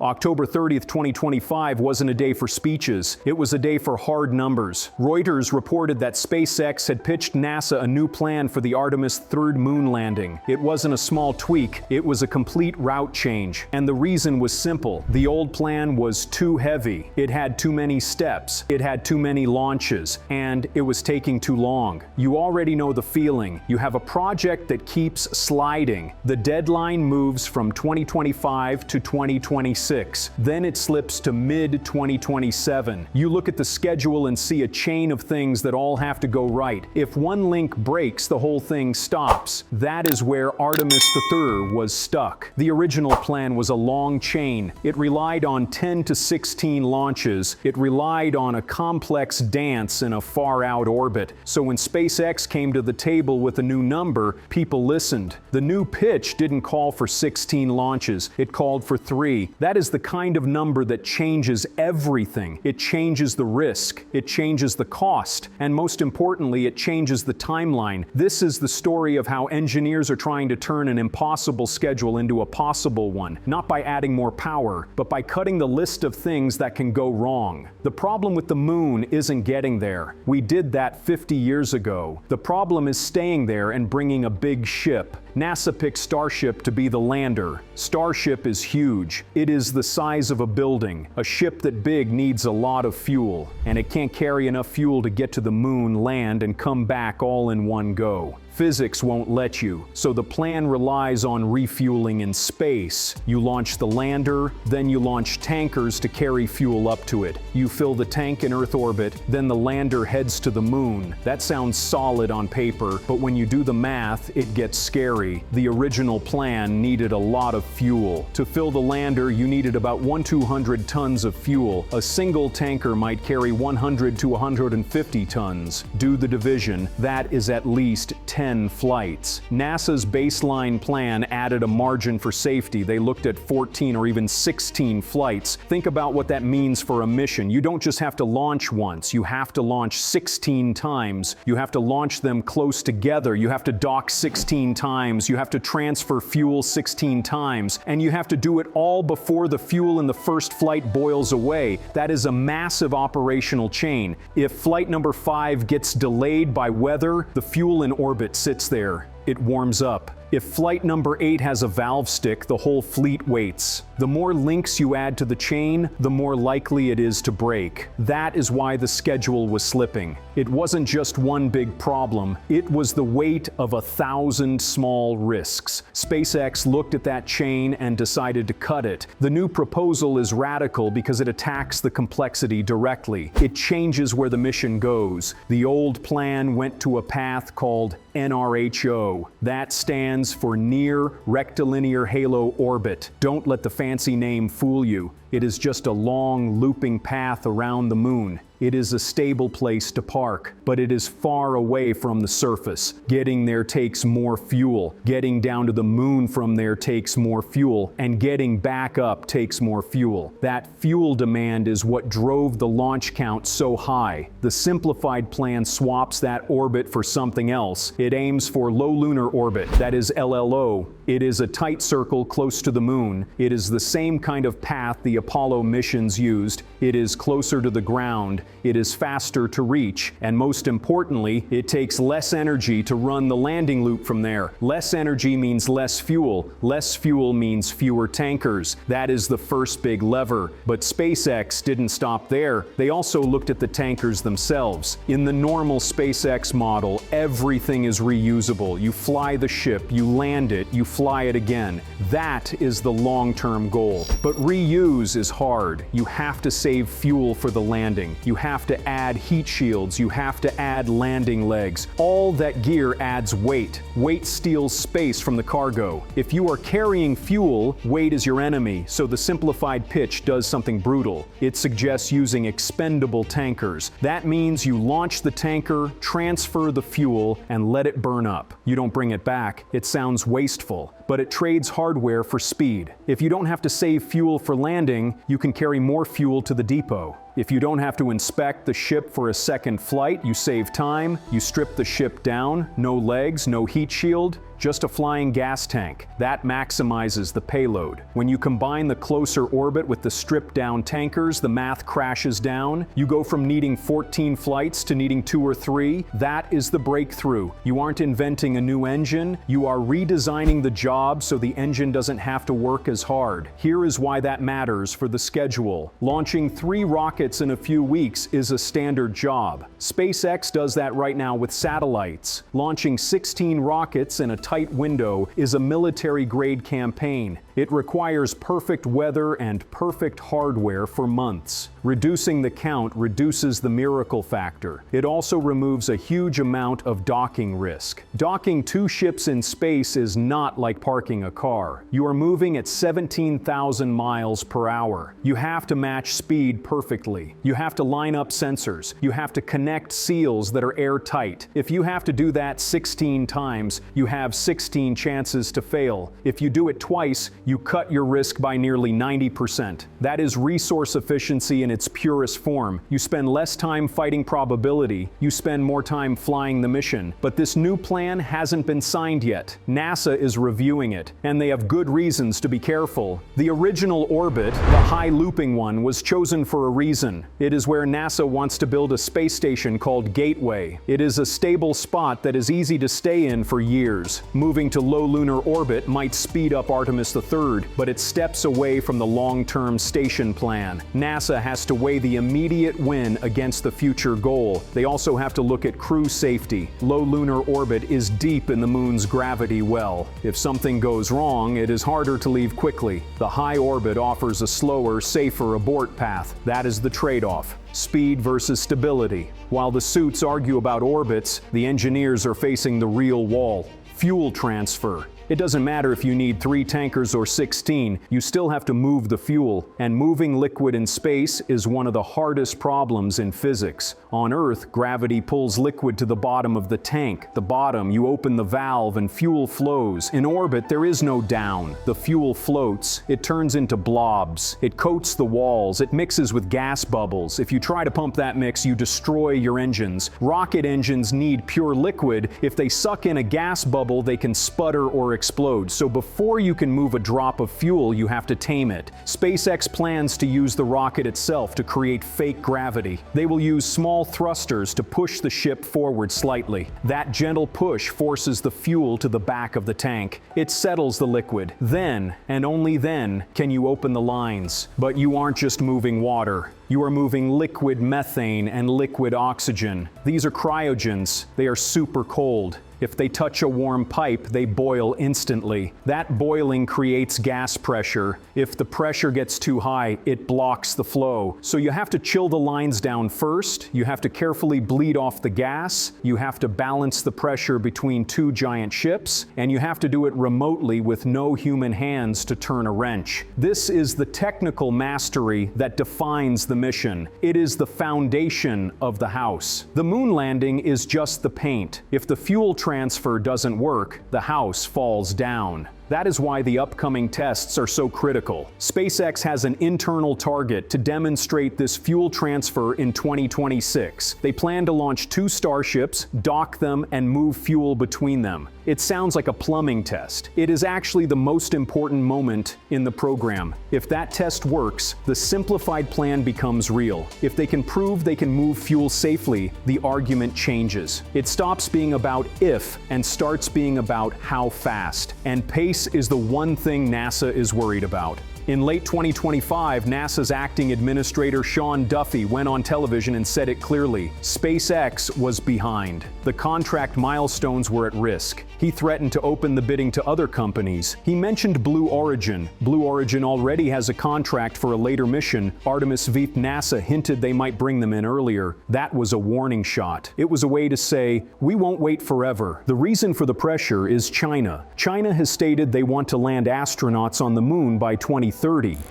October 30th, 2025 wasn't a day for speeches. It was a day for hard numbers. Reuters reported that SpaceX had pitched NASA a new plan for the Artemis III moon landing. It wasn't a small tweak, it was a complete route change. And the reason was simple. The old plan was too heavy. It had too many steps. It had too many launches. And it was taking too long. You already know the feeling. You have a project that keeps sliding. The deadline moves from 2025 to 2026. Then it slips to mid-2027. You look at the schedule and see a chain of things that all have to go right. If one link breaks, the whole thing stops. That is where Artemis III was stuck. The original plan was a long chain. It relied on 10 to 16 launches. It relied on a complex dance in a far-out orbit. So when SpaceX came to the table with a new number, people listened. The new pitch didn't call for 16 launches. It called for 3. That is the kind of number that changes everything. It changes the risk, it changes the cost, and most importantly, it changes the timeline. This is the story of how engineers are trying to turn an impossible schedule into a possible one, not by adding more power, but by cutting the list of things that can go wrong. The problem with the moon isn't getting there. We did that 50 years ago. The problem is staying there and bringing a big ship. NASA picked Starship to be the lander. Starship is huge. It is the size of a building. A ship that big needs a lot of fuel, and it can't carry enough fuel to get to the moon, land, and come back all in one go. Physics won't let you, so the plan relies on refueling in space. You launch the lander, then you launch tankers to carry fuel up to it. You fill the tank in Earth orbit, then the lander heads to the moon. That sounds solid on paper, but when you do the math, it gets scary. The original plan needed a lot of fuel. To fill the lander, you needed about 1,200 tons of fuel. A single tanker might carry 100 to 150 tons. Do the division. That is at least 10 flights. NASA's baseline plan added a margin for safety. They looked at 14 or even 16 flights. Think about what that means for a mission. You don't just have to launch once. You have to launch 16 times. You have to launch them close together. You have to dock 16 times. You have to transfer fuel 16 times. And you have to do it all before the fuel in the first flight boils away. That is a massive operational chain. If flight number 5 gets delayed by weather, the fuel in orbit sits there. It warms up. If flight number 8 has a valve stick, the whole fleet waits. The more links you add to the chain, the more likely it is to break. That is why the schedule was slipping. It wasn't just one big problem, it was the weight of 1,000 small risks. SpaceX looked at that chain and decided to cut it. The new proposal is radical because it attacks the complexity directly. It changes where the mission goes. The old plan went to a path called NRHO. That stands for Near Rectilinear Halo Orbit. Don't let the fancy name fool you. It is just a long, looping path around the moon. It is a stable place to park, but it is far away from the surface. Getting there takes more fuel. Getting down to the moon from there takes more fuel, and getting back up takes more fuel. That fuel demand is what drove the launch count so high. The simplified plan swaps that orbit for something else. It aims for low lunar orbit, that is LLO. It is a tight circle close to the moon. It is the same kind of path the Apollo missions used. It is closer to the ground. It is faster to reach, and most importantly, it takes less energy to run the landing loop from there. Less energy means less fuel. Less fuel means fewer tankers. That is the first big lever. But SpaceX didn't stop there. They also looked at the tankers themselves. In the normal SpaceX model, everything is reusable. You fly the ship, you land it, you fly it again. That is the long-term goal. But reuse is hard. You have to save fuel for the landing. You have to add heat shields. You have to add landing legs. All that gear adds weight. Weight steals space from the cargo. If you are carrying fuel, weight is your enemy, so the simplified pitch does something brutal. It suggests using expendable tankers. That means you launch the tanker, transfer the fuel, and let it burn up. You don't bring it back. It sounds wasteful, but it trades hardware for speed. If you don't have to save fuel for landing, you can carry more fuel to the depot. If you don't have to inspect the ship for a second flight, you save time, you strip the ship down, no legs, no heat shield, just a flying gas tank. That maximizes the payload. When you combine the closer orbit with the stripped-down tankers, the math crashes down. You go from needing 14 flights to needing 2 or 3. That is the breakthrough. You aren't inventing a new engine, you are redesigning the job so the engine doesn't have to work as hard. Here is why that matters for the schedule. Launching 3 rockets in a few weeks is a standard job. SpaceX does that right now with satellites. Launching 16 rockets in a tight window is a military-grade campaign. It requires perfect weather and perfect hardware for months. Reducing the count reduces the miracle factor. It also removes a huge amount of docking risk. Docking 2 ships in space is not like parking a car. You are moving at 17,000 miles per hour. You have to match speed perfectly. You have to line up sensors. You have to connect seals that are airtight. If you have to do that 16 times, you have 16 chances to fail. If you do it twice, you cut your risk by nearly 90%. That is resource efficiency in its purest form. You spend less time fighting probability, you spend more time flying the mission. But this new plan hasn't been signed yet. NASA is reviewing it, and they have good reasons to be careful. The original orbit, the high looping one, was chosen for a reason. It is where NASA wants to build a space station called Gateway. It is a stable spot that is easy to stay in for years. Moving to low lunar orbit might speed up Artemis III, but it steps away from the long-term station plan. NASA has to weigh the immediate win against the future goal. They also have to look at crew safety. Low lunar orbit is deep in the moon's gravity well. If something goes wrong, it is harder to leave quickly. The high orbit offers a slower, safer abort path. That is the trade-off. Speed versus stability. While the suits argue about orbits, the engineers are facing the real wall. Fuel transfer. It doesn't matter if you need 3 tankers or 16, you still have to move the fuel. And moving liquid in space is one of the hardest problems in physics. On Earth, gravity pulls liquid to the bottom of the tank. The bottom, you open the valve and fuel flows. In orbit, there is no down. The fuel floats. It turns into blobs. It coats the walls. It mixes with gas bubbles. If you try to pump that mix, you destroy your engines. Rocket engines need pure liquid. If they suck in a gas bubble, they can sputter or explode. So before you can move a drop of fuel, you have to tame it. SpaceX plans to use the rocket itself to create fake gravity. They will use small thrusters to push the ship forward slightly. That gentle push forces the fuel to the back of the tank. It settles the liquid. Then, and only then, can you open the lines. But you aren't just moving water. You are moving liquid methane and liquid oxygen. These are cryogens. They are super cold. If they touch a warm pipe, they boil instantly. That boiling creates gas pressure. If the pressure gets too high, it blocks the flow. So you have to chill the lines down first. You have to carefully bleed off the gas. You have to balance the pressure between 2 giant ships. And you have to do it remotely with no human hands to turn a wrench. This is the technical mastery that defines the mission. It is the foundation of the house. The moon landing is just the paint. If the fuel transfer doesn't work, the house falls down. That is why the upcoming tests are so critical. SpaceX has an internal target to demonstrate this fuel transfer in 2026. They plan to launch 2 starships, dock them, and move fuel between them. It sounds like a plumbing test. It is actually the most important moment in the program. If that test works, the simplified plan becomes real. If they can prove they can move fuel safely, the argument changes. It stops being about if and starts being about how fast. And pace is the one thing NASA is worried about. In late 2025, NASA's acting administrator Sean Duffy went on television and said it clearly. SpaceX was behind. The contract milestones were at risk. He threatened to open the bidding to other companies. He mentioned Blue Origin. Blue Origin already has a contract for a later mission. Artemis III. NASA hinted they might bring them in earlier. That was a warning shot. It was a way to say, we won't wait forever. The reason for the pressure is China. China has stated they want to land astronauts on the moon by 2030.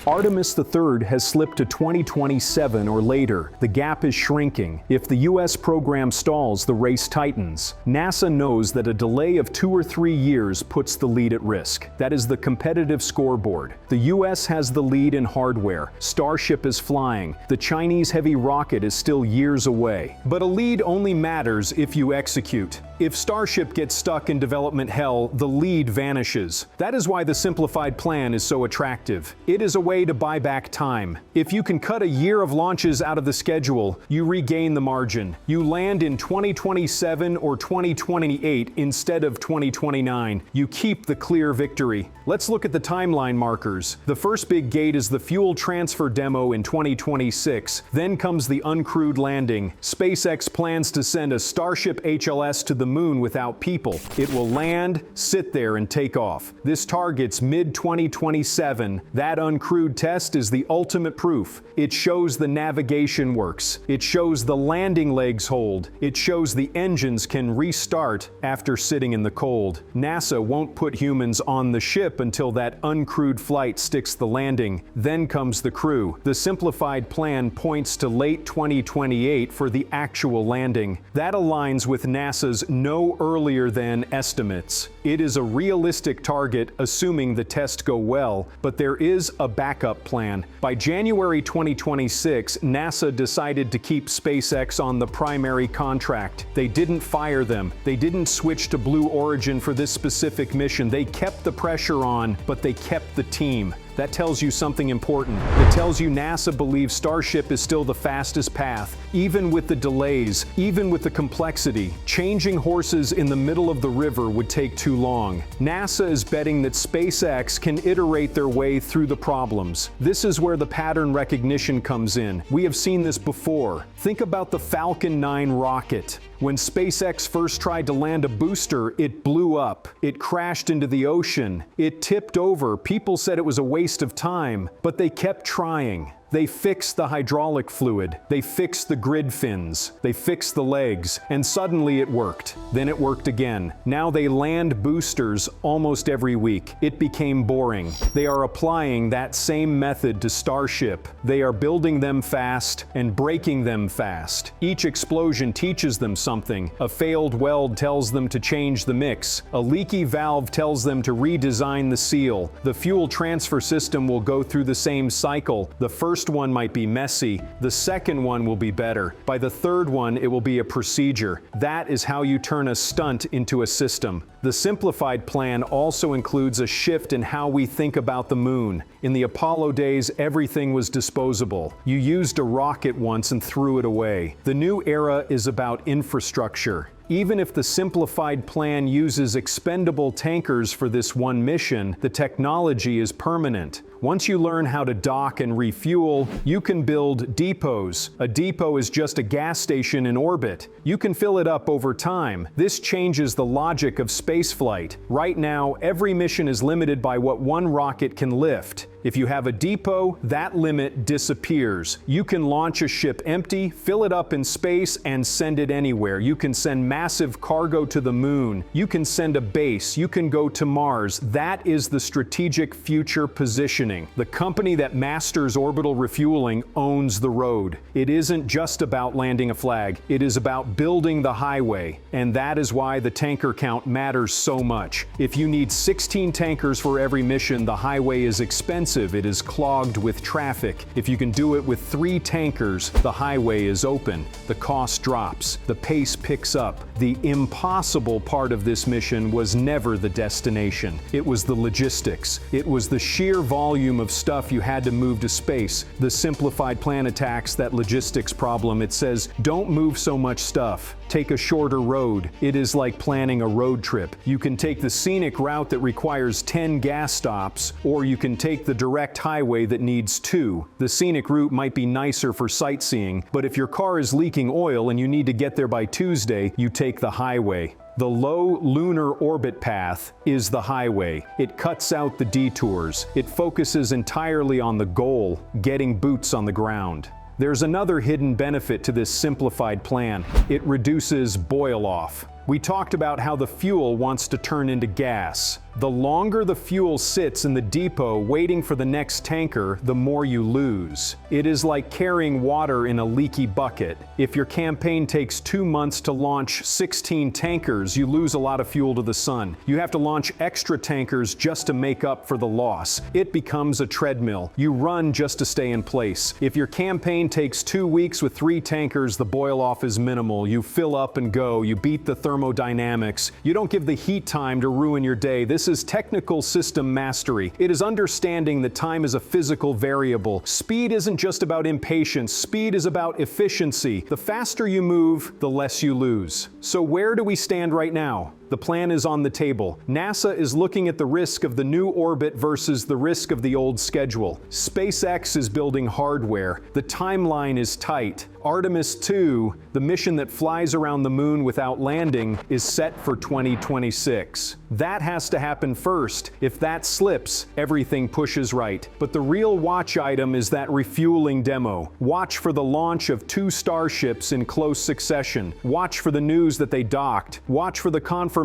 Artemis III has slipped to 2027 or later. The gap is shrinking. If the US program stalls, the race tightens. NASA knows that a delay of 2 or 3 years puts the lead at risk. That is the competitive scoreboard. The US has the lead in hardware. Starship is flying. The Chinese heavy rocket is still years away. But a lead only matters if you execute. If Starship gets stuck in development hell, the lead vanishes. That is why the simplified plan is so attractive. It is a way to buy back time. If you can cut a year of launches out of the schedule, you regain the margin. You land in 2027 or 2028 instead of 2029. You keep the clear victory. Let's look at the timeline markers. The first big gate is the fuel transfer demo in 2026. Then comes the uncrewed landing. SpaceX plans to send a Starship HLS to the moon without people. It will land, sit there, and take off. This targets mid-2027. That uncrewed test is the ultimate proof. It shows the navigation works. It shows the landing legs hold. It shows the engines can restart after sitting in the cold. NASA won't put humans on the ship until that uncrewed flight sticks the landing. Then comes the crew. The simplified plan points to late 2028 for the actual landing. That aligns with NASA's no earlier than estimates. It is a realistic target, assuming the tests go well, but there is a backup plan. By January 2026, NASA decided to keep SpaceX on the primary contract. They didn't fire them. They didn't switch to Blue Origin for this specific mission. They kept the pressure on, but they kept the team. That tells you something important. It tells you NASA believes Starship is still the fastest path, even with the delays, even with the complexity. Changing horses in the middle of the river would take too long. NASA is betting that SpaceX can iterate their way through the problems. This is where the pattern recognition comes in. We have seen this before. Think about the Falcon 9 rocket. When SpaceX first tried to land a booster, it blew up. It crashed into the ocean. It tipped over. People said it was a waste of time, but they kept trying. They fixed the hydraulic fluid. They fixed the grid fins. They fixed the legs. And suddenly it worked. Then it worked again. Now they land boosters almost every week. It became boring. They are applying that same method to Starship. They are building them fast and breaking them fast. Each explosion teaches them something. A failed weld tells them to change the mix. A leaky valve tells them to redesign the seal. The fuel transfer system will go through the same cycle. The first one might be messy, the second one will be better. By the third one, it will be a procedure. That is how you turn a stunt into a system. The simplified plan also includes a shift in how we think about the moon. In the Apollo days, everything was disposable. You used a rocket once and threw it away. The new era is about infrastructure. Even if the simplified plan uses expendable tankers for this one mission, the technology is permanent. Once you learn how to dock and refuel, you can build depots. A depot is just a gas station in orbit. You can fill it up over time. This changes the logic of spaceflight. Right now, every mission is limited by what one rocket can lift. If you have a depot, that limit disappears. You can launch a ship empty, fill it up in space, and send it anywhere. You can send massive cargo to the moon. You can send a base. You can go to Mars. That is the strategic future positioning. The company that masters orbital refueling owns the road. It isn't just about landing a flag. It is about building the highway. And that is why the tanker count matters so much. If you need 16 tankers for every mission, the highway is expensive. It is clogged with traffic. If you can do it with 3 tankers, the highway is open. The cost drops. The pace picks up. The impossible part of this mission was never the destination. It was the logistics. It was the sheer volume of stuff you had to move to space. The simplified plan attacks that logistics problem. It says, don't move so much stuff. Take a shorter road. It is like planning a road trip. You can take the scenic route that requires 10 gas stops, or you can take the direct highway that needs 2. The scenic route might be nicer for sightseeing, but if your car is leaking oil and you need to get there by Tuesday, you take the highway. The low lunar orbit path is the highway. It cuts out the detours. It focuses entirely on the goal, getting boots on the ground. There's another hidden benefit to this simplified plan. It reduces boil-off. We talked about how the fuel wants to turn into gas. The longer the fuel sits in the depot waiting for the next tanker, the more you lose. It is like carrying water in a leaky bucket. If your campaign takes 2 months to launch 16 tankers, you lose a lot of fuel to the sun. You have to launch extra tankers just to make up for the loss. It becomes a treadmill. You run just to stay in place. If your campaign takes 2 weeks with 3 tankers, the boil-off is minimal. You fill up and go. You beat the thermodynamics. You don't give the heat time to ruin your day. This is technical system mastery. It is understanding that time is a physical variable. Speed isn't just about impatience. Speed is about efficiency. The faster you move, the less you lose. So where do we stand right now? The plan is on the table. NASA is looking at the risk of the new orbit versus the risk of the old schedule. SpaceX is building hardware. The timeline is tight. Artemis II, the mission that flies around the moon without landing, is set for 2026. That has to happen first. If that slips, everything pushes right. But the real watch item is that refueling demo. Watch for the launch of 2 starships in close succession. Watch for the news that they docked. Watch for the confirmation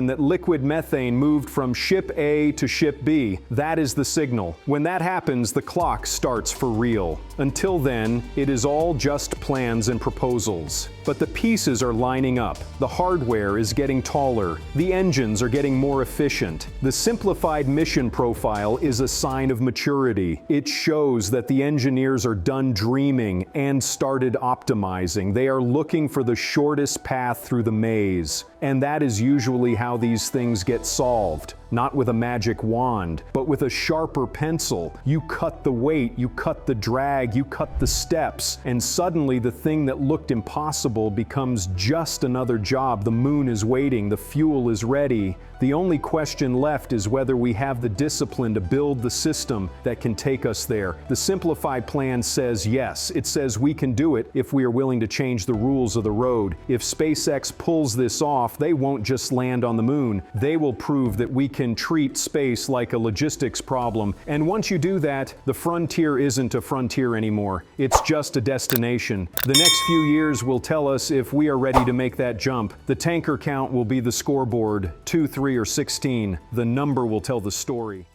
that liquid methane moved from ship A to ship B. That is the signal. When that happens, the clock starts for real. Until then, it is all just plans and proposals. But the pieces are lining up. The hardware is getting taller. The engines are getting more efficient. The simplified mission profile is a sign of maturity. It shows that the engineers are done dreaming and started optimizing. They are looking for the shortest path through the maze. And that is usually how these things get solved. Not with a magic wand, but with a sharper pencil. You cut the weight, you cut the drag, you cut the steps, and suddenly the thing that looked impossible becomes just another job. The moon is waiting, the fuel is ready. The only question left is whether we have the discipline to build the system that can take us there. The simplified plan says yes. It says we can do it if we are willing to change the rules of the road. If SpaceX pulls this off, they won't just land on the moon. They will prove that we can treat space like a logistics problem. And once you do that, the frontier isn't a frontier anymore. It's just a destination. The next few years will tell us if we are ready to make that jump. The tanker count will be the scoreboard, 2, 3, or 16. The number will tell the story.